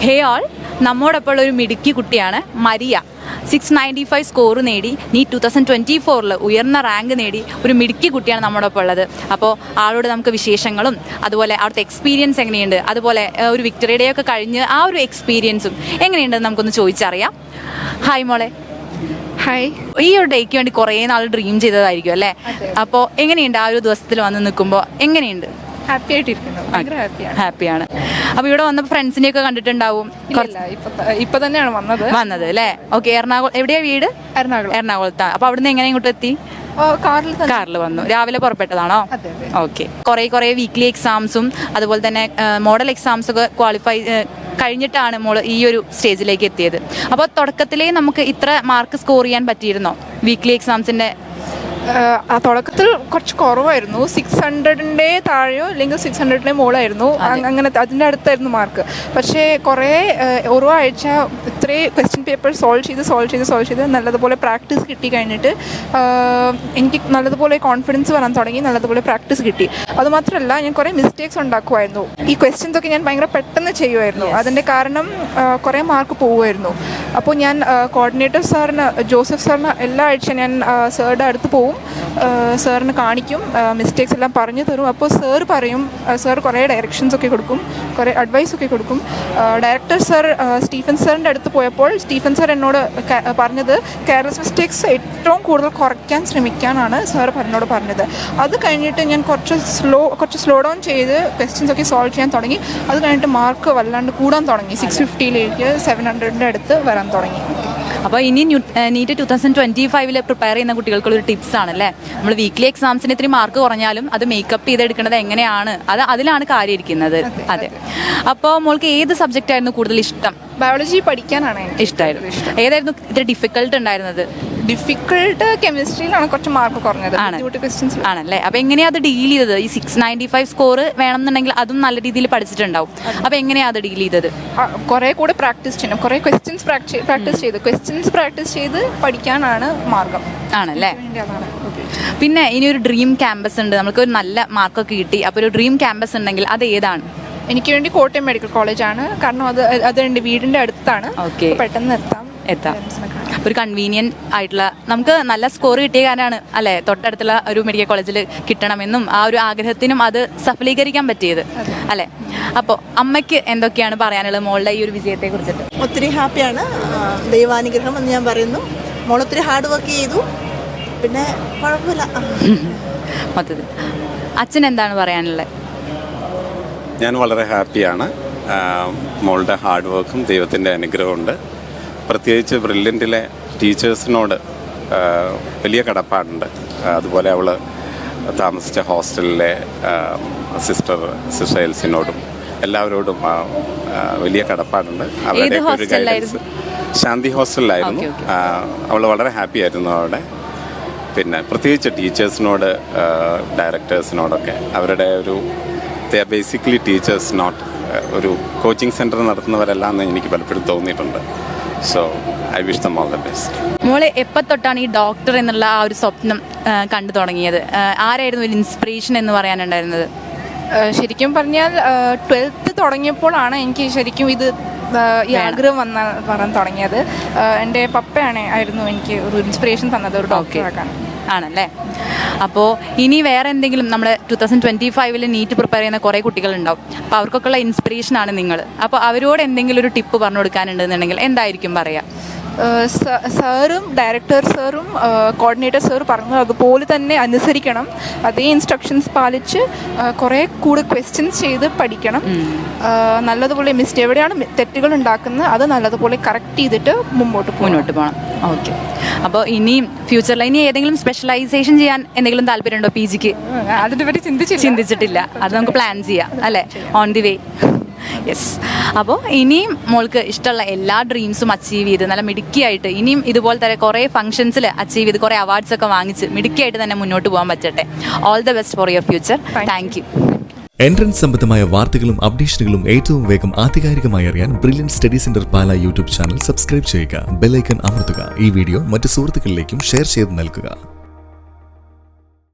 ഹേ all, നമ്മോടൊപ്പം ഒരു മിടുക്കി കുട്ടിയാണ് മരിയ. 695 സ്കോർ നേടി നീറ്റ് 2024 ഉയർന്ന റാങ്ക് നേടി ഒരു മിടുക്കി കുട്ടിയാണ് നമ്മോടൊപ്പം ഉള്ളത്. അപ്പോൾ ആളോട് നമുക്ക് വിശേഷങ്ങളും അതുപോലെ അവിടുത്തെ എക്സ്പീരിയൻസ് എങ്ങനെയുണ്ട്, അതുപോലെ ഒരു വിക്ടറി ഡേ ഒക്കെ കഴിഞ്ഞ് ആ ഒരു എക്സ്പീരിയൻസും എങ്ങനെയുണ്ടെന്ന് നമുക്കൊന്ന് ചോദിച്ചറിയാം. ഹായ് മോളെ. ഹായ്. ഈ ഒരു ഡേക്ക് വേണ്ടി കുറേ നാൾ ഡ്രീം ചെയ്തതായിരിക്കും അല്ലേ? അപ്പോൾ എങ്ങനെയുണ്ട് ആ ഒരു ദിവസത്തിൽ വന്ന് നിൽക്കുമ്പോൾ എങ്ങനെയുണ്ട്? ഹാപ്പി ആയിട്ടിരിക്കുന്നു, ഭയങ്കര ഹാപ്പിയാണ്. അപ്പോൾ ഇവിടെ വന്നപ്പോൾ ഫ്രണ്ട്സിനെയൊക്കെ കണ്ടിട്ടുണ്ടാവും. ഇപ്പൊ തന്നെയാണ് വന്നത് അല്ലേ? ഓക്കെ. എറണാകുളം എവിടെയാ വീട്? എറണാകുളത്താണ്. അപ്പോൾ അവിടുന്ന് എങ്ങനെ ഇങ്ങോട്ട് എത്തി? കാറിൽ വന്നു. രാവിലെ പുറപ്പെട്ടതാണോ? ഓക്കെ. കുറേ വീക്ക്ലി എക്സാംസും അതുപോലെ തന്നെ മോഡൽ എക്സാംസ് ഒക്കെ ക്വാളിഫൈ കഴിഞ്ഞിട്ടാണ് മോള് ഈ ഒരു സ്റ്റേജിലേക്ക് എത്തിയത്. അപ്പോൾ തുടക്കത്തിലേ നമുക്ക് ഇത്ര മാർക്ക് സ്കോർ ചെയ്യാൻ പറ്റിയിരുന്നോ വീക്ക്ലി എക്സാംസിന്റെ? തുടക്കത്തിൽ കുറച്ച് കുറവായിരുന്നു, 600ന്റെ താഴെയോ അല്ലെങ്കിൽ 600ന്റെ മുകളായിരുന്നു, അങ്ങനത്തെ അതിൻ്റെ അടുത്തായിരുന്നു മാർക്ക്. പക്ഷേ കുറേ ഓരോ ആഴ്ച ഇത്രയും ക്വസ്റ്റ്യൻ പേപ്പർ സോൾവ് ചെയ്ത് നല്ലതുപോലെ പ്രാക്ടീസ് കിട്ടി കഴിഞ്ഞിട്ട് എനിക്ക് നല്ലതുപോലെ കോൺഫിഡൻസ് വരാൻ തുടങ്ങി, നല്ലതുപോലെ പ്രാക്ടീസ് കിട്ടി. അതുമാത്രമല്ല ഞാൻ കുറേ മിസ്റ്റേക്സ് ഉണ്ടാക്കുമായിരുന്നു. ഈ ക്വസ്റ്റ്യൻസ് ഒക്കെ ഞാൻ ഭയങ്കര പെട്ടെന്ന് ചെയ്യുമായിരുന്നു. അതിൻ്റെ കാരണം കുറേ മാർക്ക് പോകുമായിരുന്നു. അപ്പോൾ ഞാൻ കോർഡിനേറ്റർ സാറിന്, ജോസഫ് സാറിന് എല്ലാ ആഴ്ച ഞാൻ സാറുടെ അടുത്ത് പോവും, സാറിന് കാണിക്കും, മിസ്റ്റേക്സ് എല്ലാം പറഞ്ഞു തരും. അപ്പോൾ സാർ കുറേ ഡയറക്ഷൻസ് ഒക്കെ കൊടുക്കും, കുറേ അഡ്വൈസ് ഒക്കെ കൊടുക്കും. ഡയറക്ടർ സാർ സ്റ്റീഫൻ സാറിൻ്റെ അടുത്ത് പോയപ്പോൾ സ്റ്റീഫൻ സാർ എന്നോട് പറഞ്ഞത് കെയർലെസ് മിസ്റ്റേക്സ് ഏറ്റവും കൂടുതൽ കുറയ്ക്കാൻ ശ്രമിക്കാനാണ് സാർ എന്നോട് പറഞ്ഞത്. അത് കഴിഞ്ഞിട്ട് ഞാൻ കുറച്ച് സ്ലോ ഡൗൺ ചെയ്ത് ക്വസ്റ്റ്യൻസ് ഒക്കെ സോൾവ് ചെയ്യാൻ തുടങ്ങി. അത് കഴിഞ്ഞിട്ട് മാർക്ക് വല്ലാണ്ട് കൂടാൻ തുടങ്ങി, 650ലേക്ക് 700ൻ്റെ അടുത്ത് വരാൻ തുടങ്ങി. അപ്പോൾ ഇനി നീറ്റ് 2025 പ്രിപ്പയർ ചെയ്യുന്ന കുട്ടികൾക്കുള്ളൊരു ടിപ്സ് ആണല്ലേ. നമ്മൾ വീക്ക്ലി എക്സാംസിന് ഇത്തിരി മാർക്ക് കുറഞ്ഞാലും അത് മേക്കപ്പ് ചെയ്തെടുക്കുന്നത് എങ്ങനെയാണ്, അതിലാണ് കാര്യം ഇരിക്കുന്നത്. അതെ. അപ്പോൾ മോൾക്ക് ഏത് സബ്ജക്റ്റ് ആയിരുന്നു കൂടുതൽ ഇഷ്ടം? ബയോളജി പഠിക്കാനാണ് ഇഷ്ടമായിരുന്നു. ഏതായിരുന്നു ഇത്തിരി ഡിഫിക്കൽട്ട് ഉണ്ടായിരുന്നത്? ഡിഫിക്കൽട്ട് കെമിസ്ട്രിയിലാണ് കുറച്ച് മാർക്ക് കുറഞ്ഞത് ആണല്ലേ. അപ്പോൾ എങ്ങനെയാണ് അത് ഡീൽ ചെയ്തത്? ഈ 695 സ്കോർ വേണമെന്നുണ്ടെങ്കിൽ അതും നല്ല രീതിയിൽ പഠിച്ചിട്ടുണ്ടാവും. അപ്പോൾ എങ്ങനെയാണ് അത് ഡീൽ ചെയ്തത്? കുറേ കൂടെ പ്രാക്ടീസ് ചെയ്യണം, കുറേ ക്വസ്റ്റ്യൻസ് പ്രാക്ടീസ് ചെയ്ത് പഠിക്കാനാണ് മാർഗം. ആണല്ലേ. പിന്നെ ഇനി ഒരു ഡ്രീം ക്യാമ്പസ് ഉണ്ട്, നമുക്ക് ഒരു നല്ല മാർക്കൊക്കെ കിട്ടി. അപ്പോൾ ഒരു ഡ്രീം ക്യാമ്പസ് ഉണ്ടെങ്കിൽ അത് ഏതാണ്? എനിക്ക് വേണ്ടി കോട്ടയം മെഡിക്കൽ കോളേജാണ്, കാരണം അത് എൻ്റെ വീടിൻ്റെ അടുത്താണ്. പെട്ടെന്ന് എത്താം. ഒരു കൺവീനിയൻറ്റ് ആയിട്ടുള്ള, നമുക്ക് നല്ല സ്കോർ കിട്ടിയ കാരണമാണ് അല്ലേ തൊട്ടടുത്തുള്ള ഒരു മെഡിക്കൽ കോളേജിൽ കിട്ടണമെന്നും ആ ഒരു ആഗ്രഹത്തിനും അത് സഫലീകരിക്കാൻ പറ്റിയത് അല്ലേ. അപ്പോൾ അമ്മയ്ക്ക് എന്തൊക്കെയാണ് പറയാനുള്ളത് മോളുടെ ഈ ഒരു വിജയത്തെ കുറിച്ചിട്ട്? ഒത്തിരി ഹാപ്പിയാണ്, ദൈവാനുഗ്രഹം എന്ന് ഞാൻ പറയുന്നു. മോൾ ഒത്തിരി ഹാർഡ് വർക്ക് ചെയ്തു, പിന്നെ കുഴപ്പമില്ല മൊത്തത്തിൽ. അച്ഛൻ എന്താണ് പറയാനുള്ളത്? ഞാൻ വളരെ ഹാപ്പിയാണ്. മോളുടെ ഹാർഡ് വർക്കും ദൈവത്തിൻ്റെ അനുഗ്രഹമുണ്ട്. പ്രത്യേകിച്ച് ബ്രില്യൻറ്റിലെ ടീച്ചേഴ്സിനോട് വലിയ കടപ്പാടുണ്ട്. അതുപോലെ അവൾ താമസിച്ച ഹോസ്റ്റലിലെ സിസ്റ്റർ എൽസിനോടും എല്ലാവരോടും വലിയ കടപ്പാടുണ്ട്. അവരുടെ ഒരു ഗൈഡൻസ് ശാന്തി ഹോസ്റ്റലിലായിരുന്നു. അവൾ വളരെ ഹാപ്പി ആയിരുന്നു അവിടെ. പിന്നെ പ്രത്യേകിച്ച് ടീച്ചേഴ്സിനോട്, ഡയറക്ടേഴ്സിനോടൊക്കെ അവരുടെ ഒരു ബേസിക്കലി ടീച്ചേഴ്സ് നോട്ട് ഒരു കോച്ചിങ് സെൻറ്റർ നടത്തുന്നവരല്ലാന്ന് എനിക്ക് പലപ്പോഴും തോന്നിയിട്ടുണ്ട്. So I wish them all the best. മോളെ എപ്പോൾ തൊട്ടാണ് ഈ ഡോക്ടർ എന്നുള്ള ആ ഒരു സ്വപ്നം കണ്ടു തുടങ്ങിയത്? ആരായിരുന്നു ഒരു ഇൻസ്പിറേഷൻ എന്ന് പറയാനുണ്ടായിരുന്നത്? ശരിക്കും പറഞ്ഞാൽ 12th തുടങ്ങിയപ്പോഴാണ് എനിക്ക് ശരിക്കും ഈ ആഗ്രഹം വരാൻ തുടങ്ങിയത്. എൻ്റെ ആയിരുന്നു എനിക്ക് ഒരു ഇൻസ്പിറേഷൻ തന്നത്, ഒരു ഡോക്ടറാക്കാൻ. ആണല്ലേ. അപ്പോൾ ഇനി വേറെ എന്തെങ്കിലും നമ്മുടെ 2025 നീറ്റ് പ്രിപ്പയർ ചെയ്യുന്ന കുറേ കുട്ടികളുണ്ടാവും. അപ്പോൾ അവർക്കൊക്കെയുള്ള ഇൻസ്പിറേഷനാണ് നിങ്ങൾ. അപ്പോൾ അവരോട് എന്തെങ്കിലും ഒരു ടിപ്പ് പറഞ്ഞു കൊടുക്കാനുണ്ടെന്നുണ്ടെങ്കിൽ എന്തായിരിക്കും പറയുക? സാറും ഡയറക്ടർ സാറും കോർഡിനേറ്റർ സാർ പറഞ്ഞു അതുപോലെ തന്നെ അനുസരിക്കണം. അതേ ഇൻസ്ട്രക്ഷൻസ് പാലിച്ച് കുറേ കൂടെ ക്വസ്റ്റ്യൻസ് ചെയ്ത് പഠിക്കണം. നല്ലതുപോലെ എവിടെയാണ് തെറ്റുകൾ ഉണ്ടാക്കുന്നത് അത് നല്ലതുപോലെ കറക്റ്റ് ചെയ്തിട്ട് മുന്നോട്ട് പോകണം. ഓക്കെ. അപ്പോൾ ഇനിയും ഫ്യൂച്ചറിൽ ഇനി ഏതെങ്കിലും സ്പെഷ്യലൈസേഷൻ ചെയ്യാൻ എന്തെങ്കിലും താല്പര്യമുണ്ടോ? PGക്ക് അതിനെപ്പറ്റി ചിന്തിച്ചിട്ടില്ല. അത് നമുക്ക് പ്ലാൻ ചെയ്യാം അല്ലേ, ഓൺ ദി വേ. യെസ്. അപ്പോൾ ഇനിയും മോൾക്ക് ഇഷ്ടമുള്ള എല്ലാ ഡ്രീംസും അച്ചീവ് ചെയ്ത് നല്ല മിടുക്കിയായിട്ട് ഇനിയും ഇതുപോലെ തന്നെ കുറേ ഫംഗ്ഷൻസിൽ അച്ചീവ് ചെയ്ത് കുറേ അവാർഡ്സ് ഒക്കെ വാങ്ങിച്ച് മിടുക്കിയായിട്ട് തന്നെ മുന്നോട്ട് പോകാൻ പറ്റട്ടെ. All the best for your future. Thank you. Entrance സംബന്ധമായ വാർത്തകളും അപ്ഡേഷനുകളും ഏറ്റവും വേഗം ആധികാരികമായി അറിയാൻ Brilliant Study Centre Pala YouTube channel subscribe ചെയ്യുക. ബെൽ ഐക്കൺ അമർത്തുക. ഈ വീഡിയോ മറ്റ് സുഹൃത്തുക്കളിലേക്കും ഷെയർ ചെയ്ത് നൽകുക.